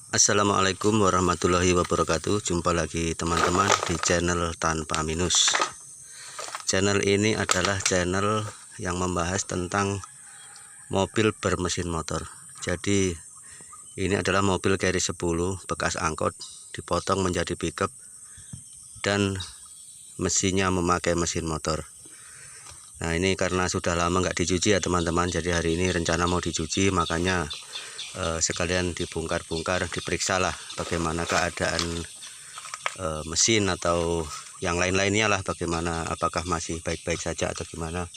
Assalamualaikum warahmatullahi wabarakatuh. Jumpa lagi teman-teman di channel Tanpa Minus. Channel ini adalah channel yang membahas tentang mobil bermesin motor. Jadi ini adalah mobil Carry 10 bekas angkot dipotong menjadi pickup dan mesinnya memakai mesin motor. Nah, ini karena sudah lama nggak dicuci ya teman-teman. Jadi hari ini rencana mau dicuci, makanya sekalian dibongkar-bongkar, diperiksa lah bagaimana keadaan mesin atau yang lain-lainnya lah, bagaimana, apakah masih baik-baik saja atau gimana.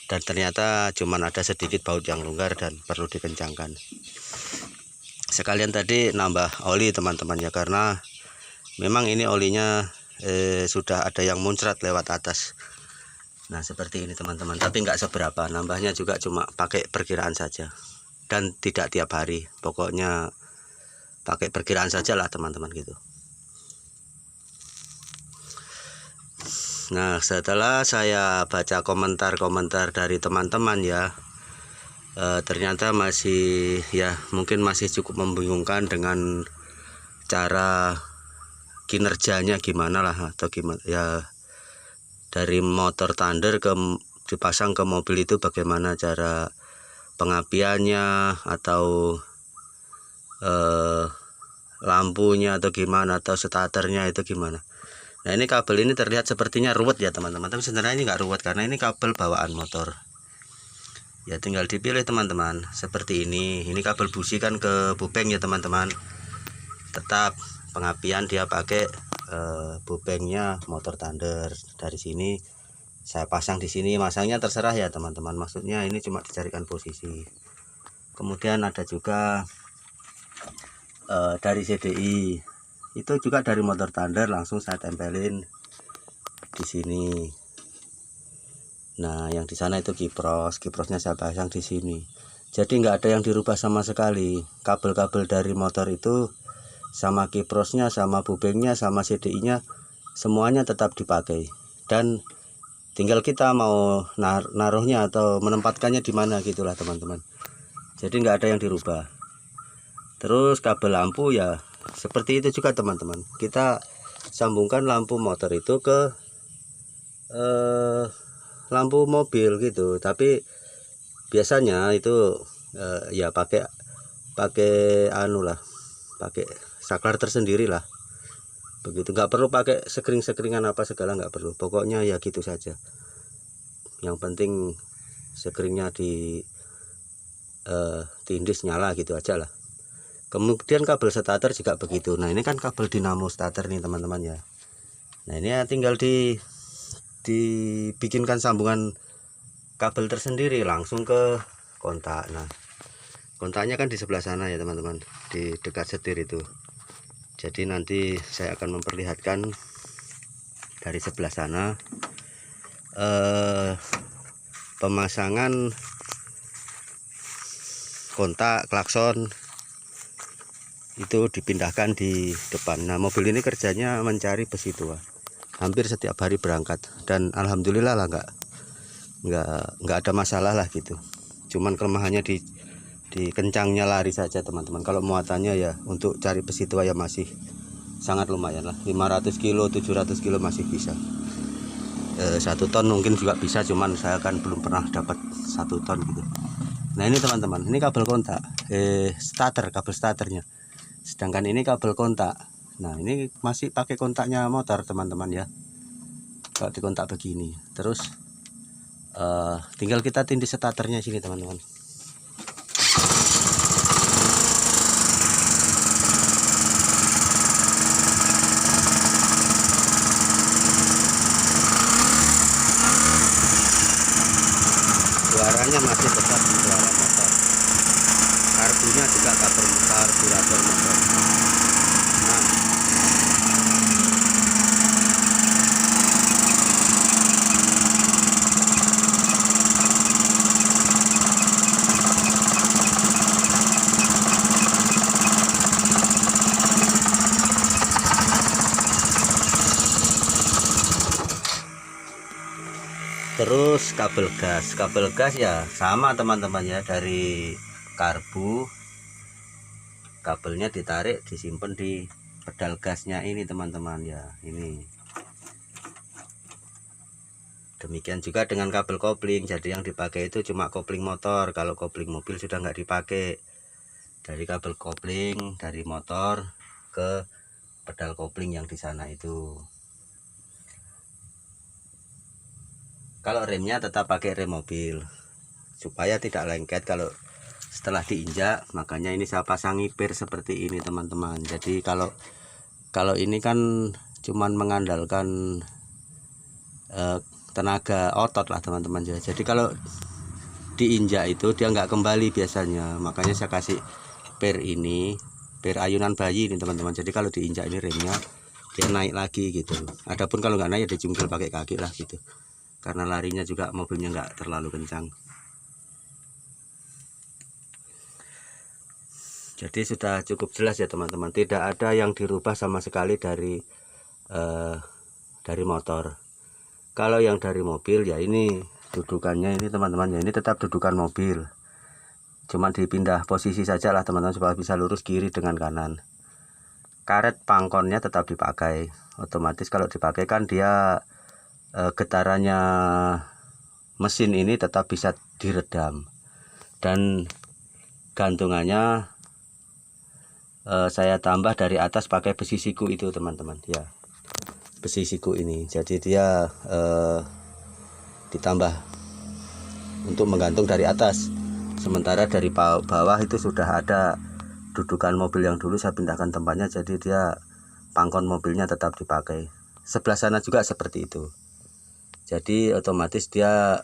Dan ternyata cuman ada sedikit baut yang longgar dan perlu dikencangkan. Sekalian tadi nambah oli teman-teman ya, karena memang ini olinya sudah ada yang muncrat lewat atas. Nah seperti ini teman-teman, tapi nggak seberapa, nambahnya juga cuma pakai perkiraan saja dan tidak tiap hari, pokoknya pakai perkiraan saja lah teman-teman gitu. Nah setelah saya baca komentar-komentar dari teman-teman ya, ternyata masih ya mungkin masih cukup membingungkan dengan cara kinerjanya gimana lah, atau gimana ya, dari motor Thunder dipasang ke mobil itu bagaimana cara pengapiannya, atau lampunya atau gimana, atau starternya itu gimana. Nah ini kabel ini terlihat sepertinya ruwet ya teman-teman, tapi sebenarnya ini nggak ruwet karena ini kabel bawaan motor ya. Tinggal dipilih teman-teman seperti ini kabel busi kan ke bubeng ya teman-teman. Tetap pengapian dia pakai bubengnya motor Thunder. Dari sini saya pasang di sini, masangnya terserah ya teman-teman, maksudnya ini cuma dicarikan posisi. Kemudian ada juga dari CDI, itu juga dari motor Thunder, langsung saya tempelin di sini. Nah yang di sana itu kiprosnya saya pasang di sini. Jadi nggak ada yang dirubah sama sekali. Kabel-kabel dari motor itu sama kiprosnya, sama bubengnya, sama CDI-nya semuanya tetap dipakai, dan tinggal kita mau naruhnya atau menempatkannya di mana gitulah teman-teman. Jadi nggak ada yang dirubah. Terus kabel lampu ya seperti itu juga teman-teman. Kita sambungkan lampu motor itu ke lampu mobil gitu. Tapi biasanya itu ya pakai anu lah, pakai saklar tersendiri lah begitu. Nggak perlu pakai sekring-sekringan apa segala, nggak perlu, pokoknya ya gitu saja. Yang penting sekringnya di tindis nyala gitu aja lah. Kemudian kabel starter juga begitu. Nah ini kan kabel dinamo starter nih teman-teman ya. Nah ini ya tinggal dibikinkan sambungan kabel tersendiri langsung ke kontak. Nah kontaknya kan di sebelah sana ya teman-teman, di dekat setir itu. Jadi nanti saya akan memperlihatkan dari sebelah sana pemasangan kontak klakson itu dipindahkan di depan. Nah mobil ini kerjanya mencari besi tua, hampir setiap hari berangkat, dan alhamdulillah lah nggak ada masalah lah gitu. Cuman kelemahannya di kencangnya lari saja teman-teman. Kalau muatannya ya untuk cari besi tua ya masih sangat lumayan lah, 500 kilo 700 kilo masih bisa. 1 ton mungkin juga bisa, cuman saya kan belum pernah dapat 1 ton gitu. Nah ini teman-teman, ini kabel kontak starter, kabel starternya, sedangkan ini kabel kontak. Nah ini masih pakai kontaknya motor teman-teman ya, kalau di kontak begini. Terus tinggal kita tindih starternya sini teman-teman. Suaranya masih tetap suara motor. Karbunya juga karburator motor. Nah terus kabel gas ya sama teman-teman ya, dari kabelnya ditarik disimpan di pedal gasnya ini teman-teman ya. Ini demikian juga dengan kabel kopling. Jadi yang dipakai itu cuma kopling motor, kalau kopling mobil sudah nggak dipakai. Dari kabel kopling dari motor ke pedal kopling yang di sana itu. Kalau remnya tetap pakai rem mobil supaya tidak lengket kalau setelah diinjak. Makanya ini saya pasangi per seperti ini teman-teman. Jadi kalau ini kan cuman mengandalkan tenaga otot lah teman-teman ya. Jadi kalau diinjak itu dia nggak kembali biasanya. Makanya saya kasih per ini, per ayunan bayi ini teman-teman. Jadi kalau diinjak ini remnya dia naik lagi gitu. Adapun kalau nggak naik ya dicungkil pakai kaki lah gitu. Karena larinya juga mobilnya nggak terlalu kencang. Jadi sudah cukup jelas ya teman-teman. Tidak ada yang dirubah sama sekali dari motor. Kalau yang dari mobil ya ini dudukannya ini teman-teman ya, ini tetap dudukan mobil. Cuma dipindah posisi saja lah teman-teman supaya bisa lurus kiri dengan kanan. Karet pangkonnya tetap dipakai. Otomatis kalau dipakai kan dia getarannya mesin ini tetap bisa diredam. Dan gantungannya saya tambah dari atas pakai besi siku itu teman-teman ya. Besi siku ini, jadi dia ditambah untuk menggantung dari atas. Sementara dari bawah itu sudah ada dudukan mobil yang dulu saya pindahkan tempatnya, jadi dia pangkon mobilnya tetap dipakai. Sebelah sana juga seperti itu. Jadi otomatis dia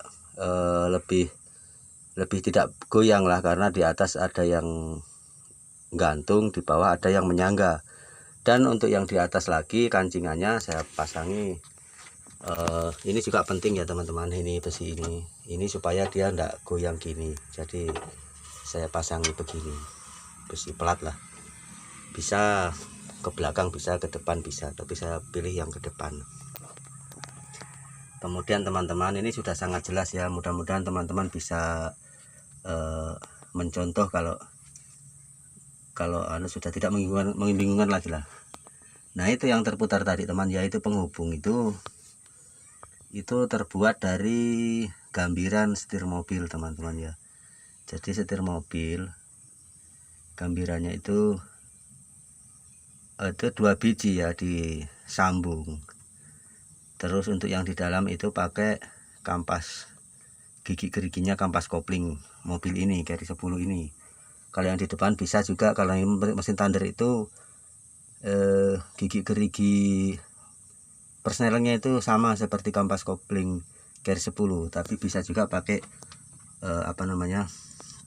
lebih tidak goyang lah, karena di atas ada yang gantung, di bawah ada yang menyangga. Dan untuk yang di atas lagi kancingannya saya pasangi ini juga penting ya teman-teman, ini besi ini supaya dia enggak goyang gini. Jadi saya pasangi begini, besi pelat lah, bisa ke belakang bisa ke depan bisa, tapi saya pilih yang ke depan. Kemudian teman-teman ini sudah sangat jelas ya, mudah-mudahan teman-teman bisa mencontoh kalau sudah tidak membingungkan lagi lah. Nah itu yang terputar tadi teman, yaitu penghubung itu terbuat dari gambiran setir mobil teman-teman ya. Jadi setir mobil gambirannya itu 2 biji ya, disambung. Terus untuk yang di dalam itu pakai kampas, gigi geriginya kampas kopling mobil ini dari 10 ini. Kalau yang di depan bisa juga, kalau yang mesin Thunder itu gigi gerigi persnelingnya itu sama seperti kampas kopling gear 10, tapi bisa juga pakai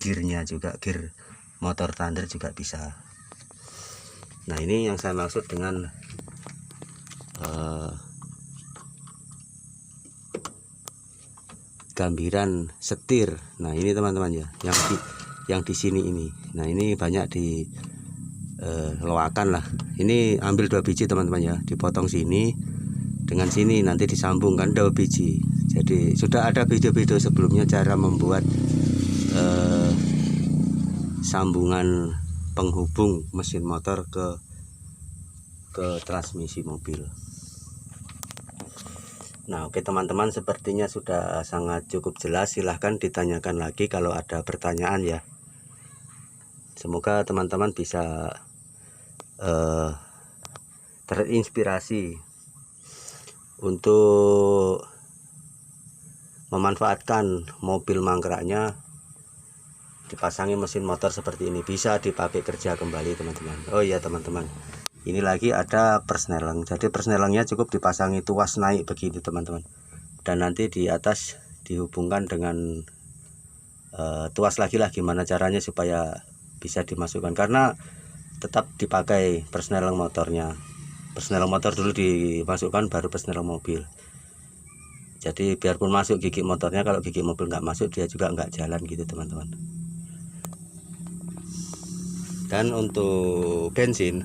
gearnya juga, gear motor Thunder juga bisa. Nah ini yang saya maksud dengan gambiran setir. Nah ini teman-teman ya, yang di sini ini. Nah ini banyak di loakan lah. Ini ambil 2 biji teman-teman ya, dipotong sini dengan sini, nanti disambungkan 2 biji. Jadi sudah ada video-video sebelumnya cara membuat sambungan penghubung mesin motor ke transmisi mobil. Nah oke teman-teman, sepertinya sudah sangat cukup jelas. Silahkan ditanyakan lagi kalau ada pertanyaan ya. Semoga teman-teman bisa terinspirasi untuk memanfaatkan mobil mangkraknya dipasangi mesin motor seperti ini, bisa dipakai kerja kembali teman-teman. Oh iya teman-teman, ini lagi ada persneleng. Jadi persnelengnya cukup dipasangi tuas naik begini teman-teman, dan nanti di atas dihubungkan dengan tuas lagi lah. Gimana caranya supaya bisa dimasukkan, karena tetap dipakai persneleng motornya. Persneleng motor dulu dimasukkan, baru persneleng mobil. Jadi biarpun masuk gigi motornya, kalau gigi mobil nggak masuk dia juga nggak jalan gitu teman-teman. Dan untuk bensin,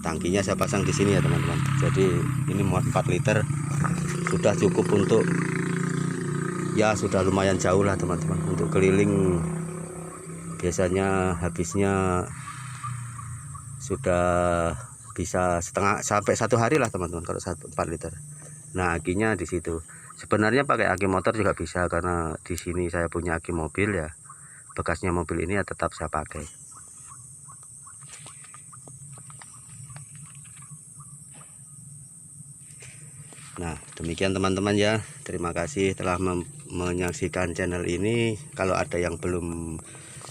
tangkinya saya pasang di sini ya teman-teman. Jadi ini muat 4 liter, sudah cukup untuk ya, sudah lumayan jauh lah teman-teman. Untuk keliling biasanya habisnya sudah bisa setengah sampai 1 hari lah teman-teman kalau 4 liter. Nah, akinya di situ. Sebenarnya pakai aki motor juga bisa, karena di sini saya punya aki mobil ya. Bekasnya mobil ini ya tetap saya pakai. Nah, demikian teman-teman ya. Terima kasih telah menyaksikan channel ini. Kalau ada yang belum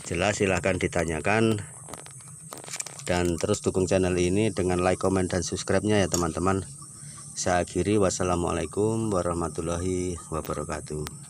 jelas silahkan ditanyakan. Dan terus dukung channel ini dengan like, comment, dan subscribe-nya ya teman-teman. Saya akhiri, wassalamualaikum warahmatullahi wabarakatuh.